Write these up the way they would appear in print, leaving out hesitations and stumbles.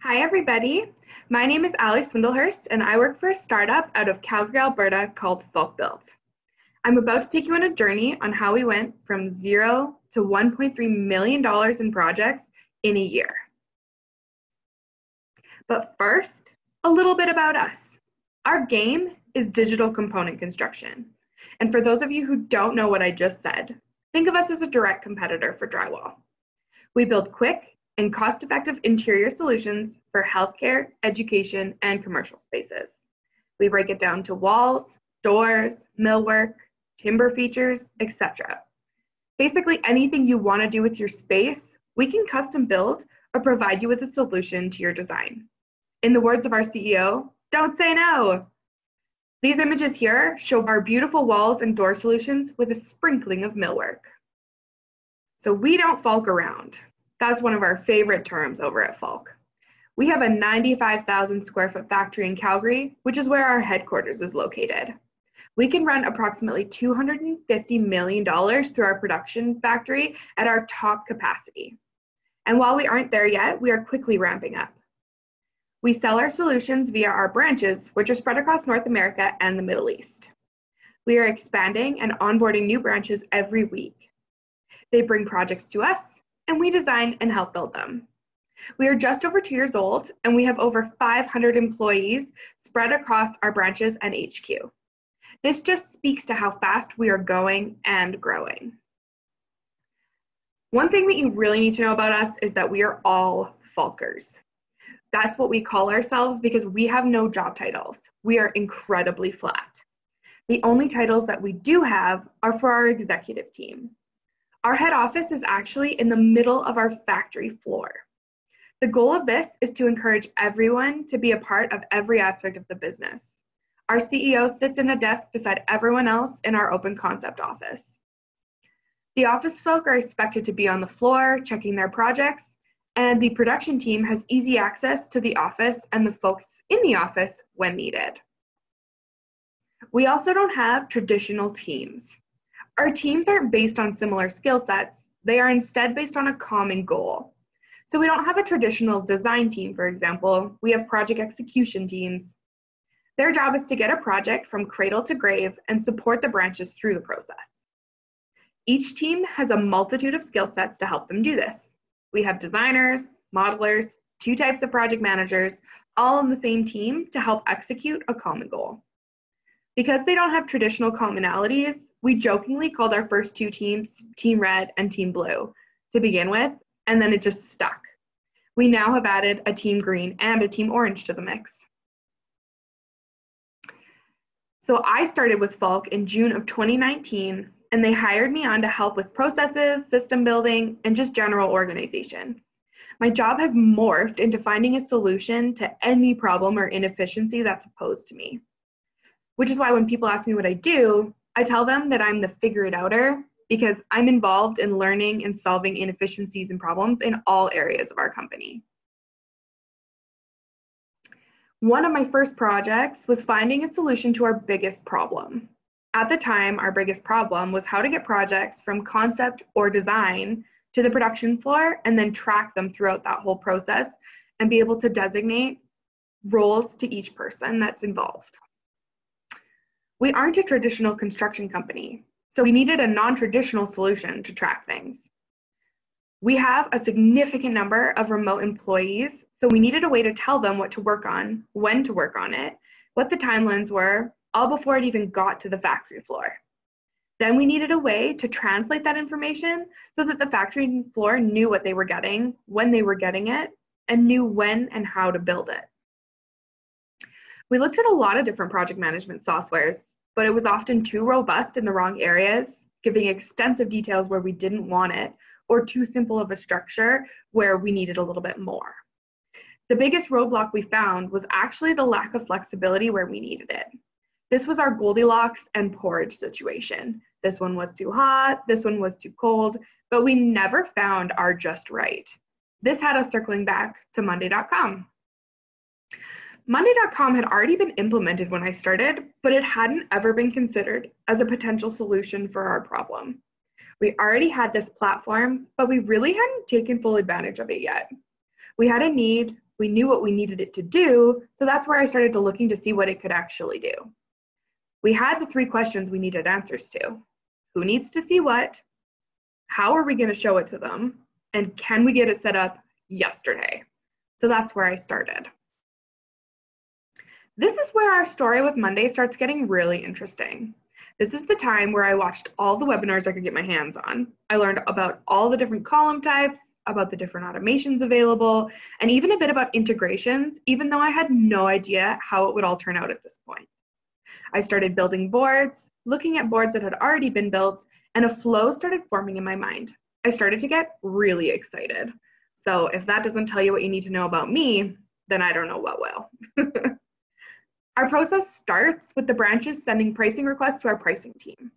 Hi, everybody. My name is Allie Swindlehurst, and I work for a startup out of Calgary, Alberta called Falkbuilt. I'm about to take you on a journey on how we went from $0 to $1.3 million in projects in a year. But first, a little bit about us. Our game is digital component construction. And for those of you who don't know what I just said, think of us as a direct competitor for drywall. We build quick and cost-effective interior solutions for healthcare, education, and commercial spaces. We break it down to walls, doors, millwork, timber features, etc. Basically, anything you want to do with your space, we can custom build or provide you with a solution to your design. In the words of our CEO, don't say no. These images here show our beautiful walls and door solutions with a sprinkling of millwork. So we don't Falk around. That's one of our favorite terms over at Falk. We have a 95,000 square foot factory in Calgary, which is where our headquarters is located. We can run approximately $250 million through our production factory at our top capacity. And while we aren't there yet, we are quickly ramping up. We sell our solutions via our branches, which are spread across North America and the Middle East. We are expanding and onboarding new branches every week. They bring projects to us, and we design and help build them. We are just over 2 years old, and we have over 500 employees spread across our branches and HQ. This just speaks to how fast we are going and growing. One thing that you really need to know about us is that we are all Falkers. That's what we call ourselves because we have no job titles. We are incredibly flat. The only titles that we do have are for our executive team. Our head office is actually in the middle of our factory floor. The goal of this is to encourage everyone to be a part of every aspect of the business. Our CEO sits in a desk beside everyone else in our open concept office. The office folk are expected to be on the floor checking their projects, and the production team has easy access to the office and the folks in the office when needed. We also don't have traditional teams. Our teams aren't based on similar skill sets, they are instead based on a common goal. So we don't have a traditional design team, for example, we have project execution teams. Their job is to get a project from cradle to grave and support the branches through the process. Each team has a multitude of skill sets to help them do this. We have designers, modelers, 2 types of project managers, all in the same team to help execute a common goal. Because they don't have traditional commonalities, we jokingly called our first 2 teams Team Red and Team Blue to begin with, and then it just stuck. We now have added a Team Green and a Team Orange to the mix. So I started with Falk in June of 2019, and they hired me on to help with processes, system building, and just general organization. My job has morphed into finding a solution to any problem or inefficiency that's posed to me. Which is why when people ask me what I do, I tell them that I'm the figure-it-outer because I'm involved in learning and solving inefficiencies and problems in all areas of our company. One of my first projects was finding a solution to our biggest problem. At the time, our biggest problem was how to get projects from concept or design to the production floor and then track them throughout that whole process and be able to designate roles to each person that's involved. We aren't a traditional construction company, so we needed a non-traditional solution to track things. We have a significant number of remote employees, so we needed a way to tell them what to work on, when to work on it, what the timelines were, all before it even got to the factory floor. Then we needed a way to translate that information so that the factory floor knew what they were getting, when they were getting it, and knew when and how to build it. We looked at a lot of different project management softwares, but it was often too robust in the wrong areas, giving extensive details where we didn't want it, or too simple of a structure where we needed a little bit more. The biggest roadblock we found was actually the lack of flexibility where we needed it. This was our Goldilocks and porridge situation. This one was too hot, this one was too cold, but we never found our just right. This had us circling back to monday.com. Monday.com had already been implemented when I started, but it hadn't ever been considered as a potential solution for our problem. We already had this platform, but we really hadn't taken full advantage of it yet. We had a need, We knew what we needed it to do, so that's where I started to looking to see what it could actually do. We had the 3 questions we needed answers to. Who needs to see what? How are we going to show it to them? And can we get it set up yesterday? So that's where I started. This is where our story with Monday starts getting really interesting. This is the time where I watched all the webinars I could get my hands on. I learned about all the different column types, about the different automations available, and even a bit about integrations, even though I had no idea how it would all turn out at this point. I started building boards, looking at boards that had already been built, and a flow started forming in my mind. I started to get really excited. So if that doesn't tell you what you need to know about me, then I don't know what will. Our process starts with the branches sending pricing requests to our pricing team.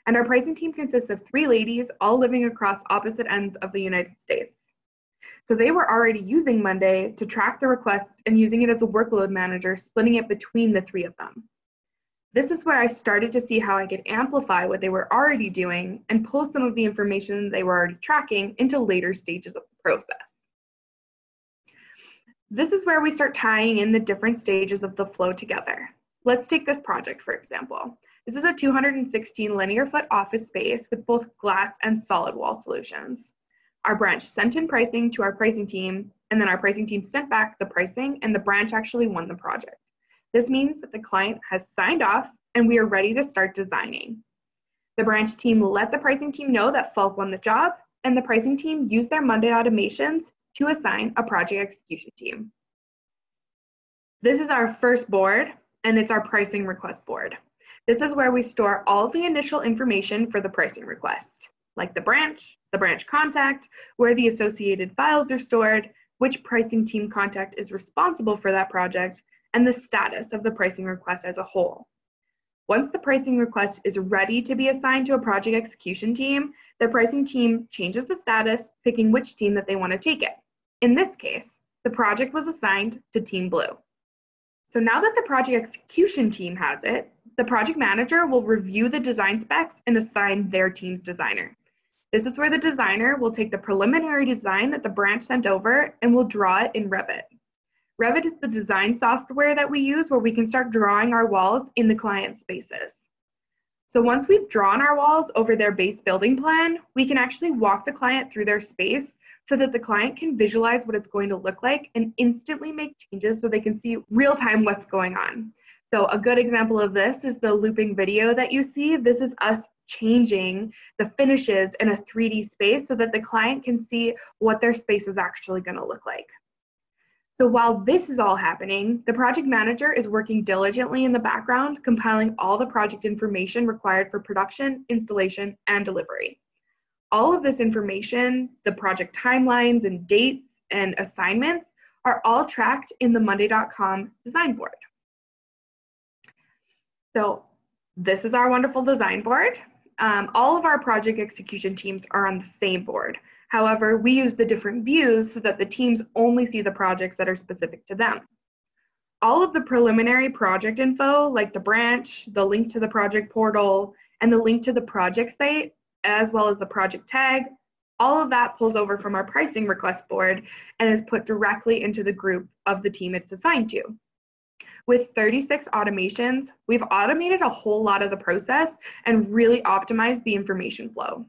And our pricing team consists of 3 ladies all living across opposite ends of the United States. So they were already using Monday to track the requests and using it as a workload manager, splitting it between the 3 of them. This is where I started to see how I could amplify what they were already doing and pull some of the information they were already tracking into later stages of the process. This is where we start tying in the different stages of the flow together. Let's take this project, for example. This is a 216 linear foot office space with both glass and solid wall solutions. Our branch sent in pricing to our pricing team, and then our pricing team sent back the pricing, and the branch actually won the project. This means that the client has signed off and we are ready to start designing. The branch team let the pricing team know that Falk won the job, and the pricing team used their Monday automations to assign a project execution team. This is our first board, and it's our pricing request board. This is where we store all the initial information for the pricing request, like the branch contact, where the associated files are stored, which pricing team contact is responsible for that project, and the status of the pricing request as a whole. Once the pricing request is ready to be assigned to a project execution team, the pricing team changes the status, picking which team that they want to take it. In this case, the project was assigned to Team Blue. So now that the project execution team has it, the project manager will review the design specs and assign their team's designer. This is where the designer will take the preliminary design that the branch sent over and will draw it in Revit. Revit is the design software that we use where we can start drawing our walls in the client spaces. So once we've drawn our walls over their base building plan, we can actually walk the client through their space so that the client can visualize what it's going to look like and instantly make changes so they can see real time what's going on. So a good example of this is the looping video that you see. This is us changing the finishes in a 3D space so that the client can see what their space is actually going to look like. So while this is all happening, the project manager is working diligently in the background, compiling all the project information required for production, installation, and delivery. All of this information, the project timelines and dates and assignments, are all tracked in the monday.com design board. So this is our wonderful design board. All of our project execution teams are on the same board. However, we use the different views so that the teams only see the projects that are specific to them. All of the preliminary project info, like the branch, the link to the project portal, and the link to the project site, as well as the project tag, all of that pulls over from our pricing request board and is put directly into the group of the team it's assigned to. With 36 automations, we've automated a whole lot of the process and really optimized the information flow.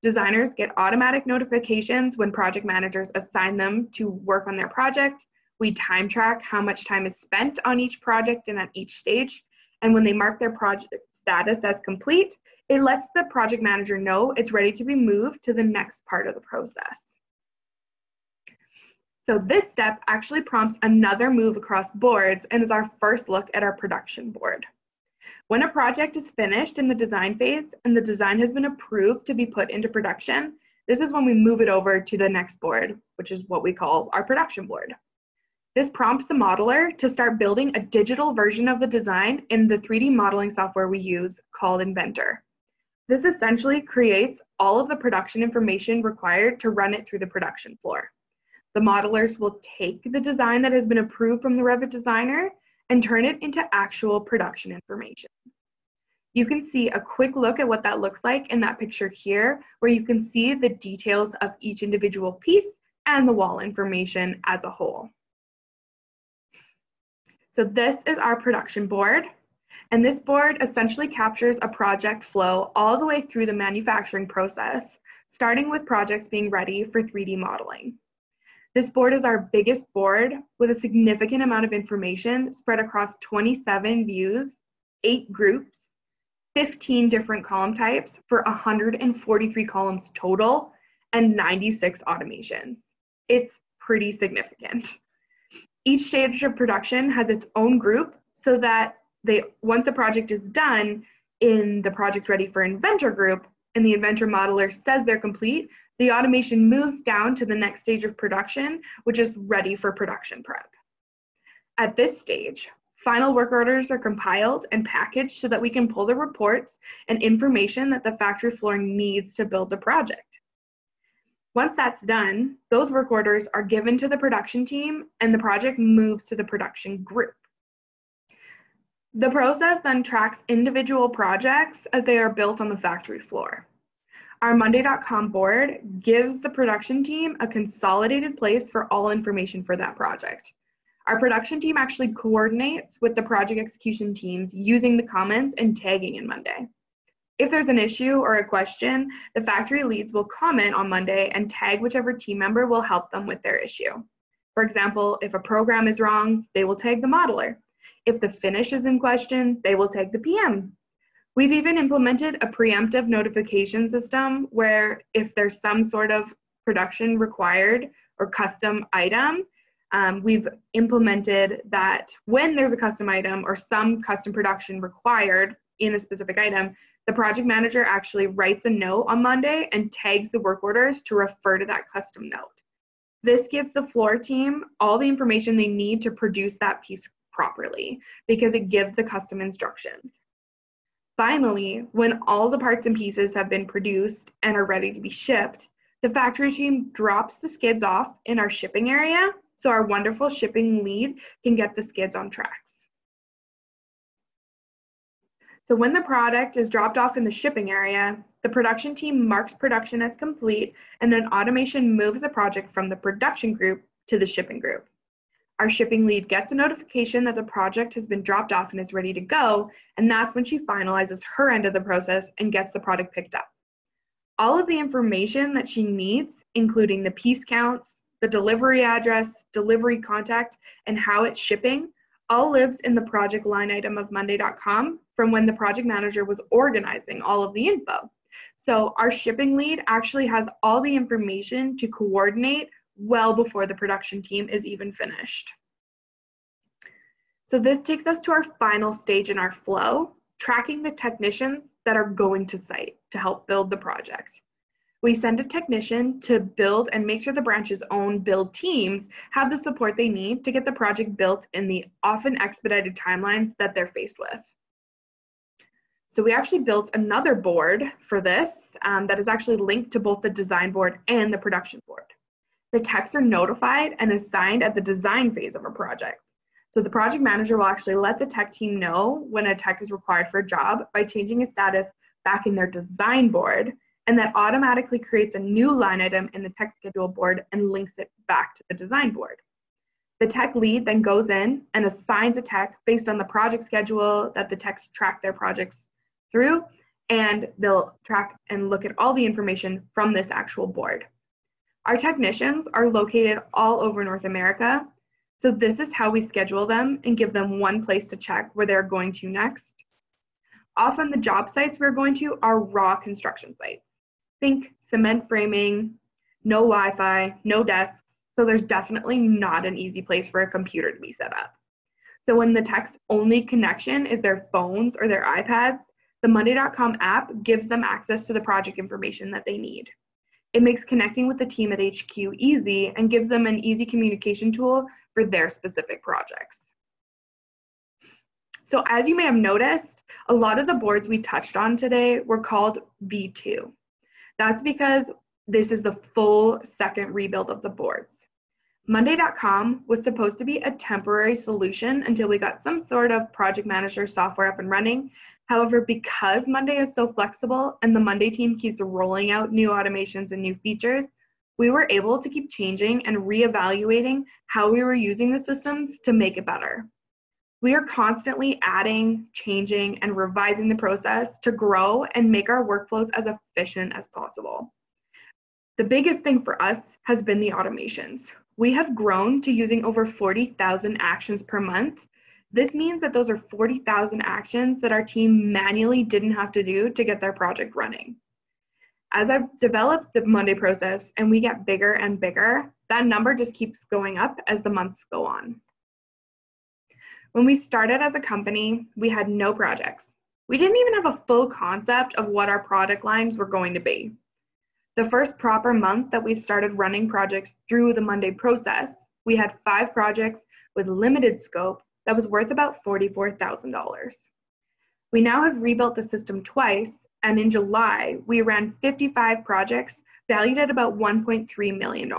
Designers get automatic notifications when project managers assign them to work on their project. We time track how much time is spent on each project and at each stage. And when they mark their project status as complete, it lets the project manager know it's ready to be moved to the next part of the process. So this step actually prompts another move across boards and is our first look at our production board. When a project is finished in the design phase and the design has been approved to be put into production, this is when we move it over to the next board, which is what we call our production board. This prompts the modeler to start building a digital version of the design in the 3D modeling software we use called Inventor. This essentially creates all of the production information required to run it through the production floor. The modelers will take the design that has been approved from the Revit designer and turn it into actual production information. You can see a quick look at what that looks like in that picture here, where you can see the details of each individual piece and the wall information as a whole. So this is our production board. And this board essentially captures a project flow all the way through the manufacturing process, starting with projects being ready for 3D modeling. This board is our biggest board with a significant amount of information spread across 27 views, 8 groups, 15 different column types for 143 columns total, and 96 automations. It's pretty significant. Each stage of production has its own group so that once a project is done in the project ready for inventor group and the inventor modeler says they're complete, the automation moves down to the next stage of production, which is ready for production prep. At this stage, final work orders are compiled and packaged so that we can pull the reports and information that the factory floor needs to build the project. Once that's done, those work orders are given to the production team and the project moves to the production group. The process then tracks individual projects as they are built on the factory floor. Our monday.com board gives the production team a consolidated place for all information for that project. Our production team actually coordinates with the project execution teams using the comments and tagging in Monday. If there's an issue or a question, the factory leads will comment on Monday and tag whichever team member will help them with their issue. For example, if a program is wrong, they will tag the modeler. If the finish is in question, they will tag the PM. We've even implemented a preemptive notification system where if there's some sort of production required or custom item, we've implemented that when there's a custom item or some custom production required in a specific item, the project manager actually writes a note on Monday and tags the work orders to refer to that custom note. This gives the floor team all the information they need to produce that piece properly because it gives the custom instructions. Finally, when all the parts and pieces have been produced and are ready to be shipped, the factory team drops the skids off in our shipping area so our wonderful shipping lead can get the skids on tracks. So when the product is dropped off in the shipping area, the production team marks production as complete and then automation moves the project from the production group to the shipping group. Our shipping lead gets a notification that the project has been dropped off and is ready to go, and that's when she finalizes her end of the process and gets the product picked up. All of the information that she needs, including the piece counts, the delivery address, delivery contact, and how it's shipping, all lives in the project line item of monday.com from when the project manager was organizing all of the info. So our shipping lead actually has all the information to coordinate well before the production team is even finished. So this takes us to our final stage in our flow, tracking the technicians that are going to site to help build the project. We send a technician to build and make sure the branch's own build teams have the support they need to get the project built in the often expedited timelines that they're faced with. So we actually built another board for this that is actually linked to both the design board and the production board. The techs are notified and assigned at the design phase of a project. So the project manager will actually let the tech team know when a tech is required for a job by changing a status back in their design board, and that automatically creates a new line item in the tech schedule board and links it back to the design board. The tech lead then goes in and assigns a tech based on the project schedule that the techs track their projects through, and they'll track and look at all the information from this actual board. Our technicians are located all over North America, so this is how we schedule them and give them one place to check where they're going to next. Often the job sites we're going to are raw construction sites. Think cement framing, no Wi-Fi, no desks, so there's definitely not an easy place for a computer to be set up. So when the tech's only connection is their phones or their iPads, the monday.com app gives them access to the project information that they need. It makes connecting with the team at HQ easy and gives them an easy communication tool for their specific projects. So as you may have noticed, a lot of the boards we touched on today were called V2. That's because this is the full second rebuild of the boards. Monday.com was supposed to be a temporary solution until we got some sort of project manager software up and running. However, because Monday is so flexible and the Monday team keeps rolling out new automations and new features, we were able to keep changing and reevaluating how we were using the systems to make it better. We are constantly adding, changing, and revising the process to grow and make our workflows as efficient as possible. The biggest thing for us has been the automations. We have grown to using over 40,000 actions per month. This means that those are 40,000 actions that our team manually didn't have to do to get their project running. As I've developed the Monday process and we get bigger and bigger, that number just keeps going up as the months go on. When we started as a company, we had no projects. We didn't even have a full concept of what our product lines were going to be. The first proper month that we started running projects through the Monday process, we had 5 projects with limited scope that was worth about $44,000. We now have rebuilt the system twice, and in July, we ran 55 projects valued at about $1.3 million.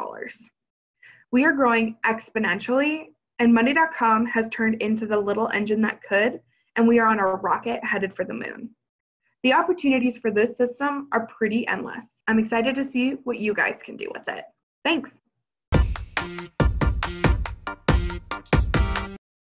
We are growing exponentially, and monday.com has turned into the little engine that could, and we are on a rocket headed for the moon. The opportunities for this system are pretty endless. I'm excited to see what you guys can do with it. Thanks.